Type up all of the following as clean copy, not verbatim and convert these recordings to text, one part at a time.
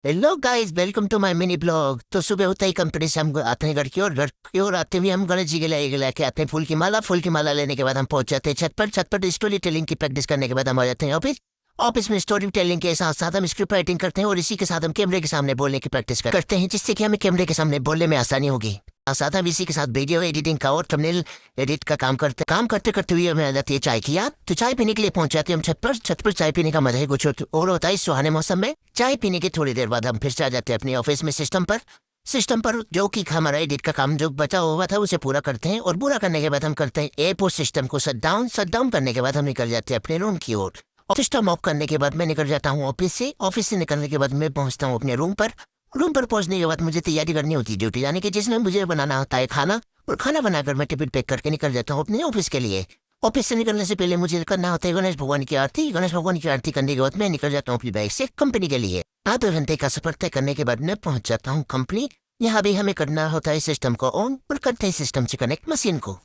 Hello guys, welcome to my mini blog. तो सुबह होता ही कंपनी से हम आते हैं घर की ओर आते हुए हम गणेश जी के लिए लेके आते हैं फूल की माला लेने के बाद हम पहुंच जाते हैं छत पर स्टोरी टेलिंग की प्रैक्टिस करने के बाद हम आ जाते हैं ऑफिस। ऑफिस में स्टोरी टेलिंग के साथ साथ हम स्क्रिप्ट राइटिंग करते हैं और इसी के साथ हम कैमरे के सामने बोलने की प्रैक्टिस करते हैं, जिससे कि हमें कैमरे के सामने बोलने में आसानी होगी। साथ हम इसी के साथ वीडियो एडिटिंग का और थंबनेल एडिट का काम करते करते हुए हमें आ जाती है चाय की याद। तो चाय पीने के लिए पहुंच जाते हैं हम छत पर चाय पीने का मजा ही कुछ और होता है इस सुहाने मौसम में। चाय पीने के थोड़ी देर बाद हम फिर से आ जाते हैं अपने ऑफिस में सिस्टम पर जो कि हमारा एडिट का काम जो बचा हुआ था उसे पूरा करते हैं और पूरा करने के बाद हम करते हैं एयरपोर्ट सिस्टम को शट डाउन करने के बाद हम निकल जाते हैं अपने रूम की ओर। सिस्टम ऑफ करने के बाद मैं निकल जाता हूँ ऑफिस से निकलने के बाद मैं पहुंचता हूँ अपने रूम पर पहुंचने के बाद मुझे तैयारी करनी होती है ड्यूटी जाने की, जिसमें मुझे बनाना होता है खाना। और खाना बनाकर मैं टिफिन पैक करके निकल जाता हूँ अपने ऑफिस के लिए। ऑफिस से निकलने से पहले मुझे करना होता है गणेश भगवान की आरती करने के बाद मैं निकल जाता हूँ अपनी बाइक से कंपनी के लिए। आधे घंटे का सफर तय करने के बाद मैं पहुंच जाता हूँ कंपनी। यहाँ भी हमें करना होता है सिस्टम को ऑन और करते हैं सिस्टम से कनेक्ट मशीन को।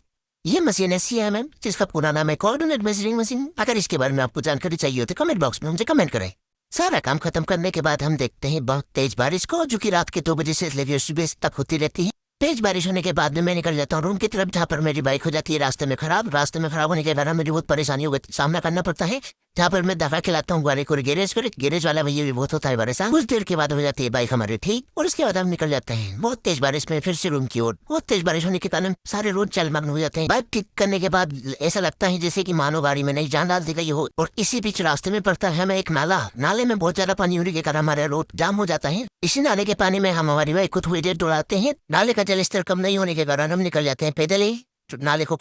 ये मशीन है CMM, जिसका पूरा नाम है कोऑर्डिनेट मेजरिंग मशीन। अगर इसके बारे में आपको जानकारी चाहिए हो तो कमेंट बॉक्स में मुझे कमेंट करें। सारा काम खत्म करने के बाद हम देखते हैं बहुत तेज बारिश को, जो कि रात के 2 बजे से लेकर सुबह तक होती रहती है। तेज बारिश होने के बाद में मैं निकल जाता हूँ रूम की तरफ, जहाँ पर मेरी बाइक हो जाती है रास्ते में खराब होने के कारण मुझे बहुत परेशानियों का सामना करना पड़ता है। जहाँ पर मैं दफा खिलाता हूँ गाड़ी को गैरेज वाला भैया भी बहुत होता है परेशान। कुछ देर के बाद हो जाती है बाइक हमारी ठीक और उसके बाद हम निकल जाते हैं बहुत तेज बारिश में फिर से रूम की ओर। बहुत तेज बारिश होने के कारण सारे रोड जलमग्न हो जाते हैं। बाइक ठीक करने के बाद ऐसा लगता है जैसे कि मानो गाड़ी में नई जान डाल दी गई हो। और इसी बीच रास्ते में पड़ता है हमें एक नाले में बहुत ज्यादा पानी होने के कारण हमारा रोड जाम हो जाता है। इसी नाले के पानी में हम हमारी बाइक को थोड़ी देर दौड़ाते हैं। नाले का जलस्तर कम नहीं होने के कारण हम निकल जाते हैं पैदल ही नाले को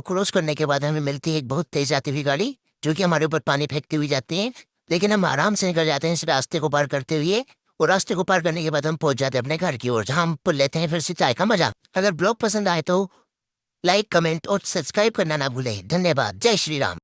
क्रॉस करने के बाद हमें मिलती है एक बहुत तेज आती हुई गाड़ी, जो कि हमारे ऊपर पानी फेंकती हुई जाती है। लेकिन हम आराम से निकल जाते हैं इस रास्ते को पार करते हुए। और रास्ते को पार करने के बाद हम पहुंच जाते हैं अपने घर की ओर, जहां हम पुल लेते हैं फिर से चाय का मजा। अगर ब्लॉग पसंद आए तो लाइक, कमेंट और सब्सक्राइब करना ना भूलें। धन्यवाद। जय श्री राम।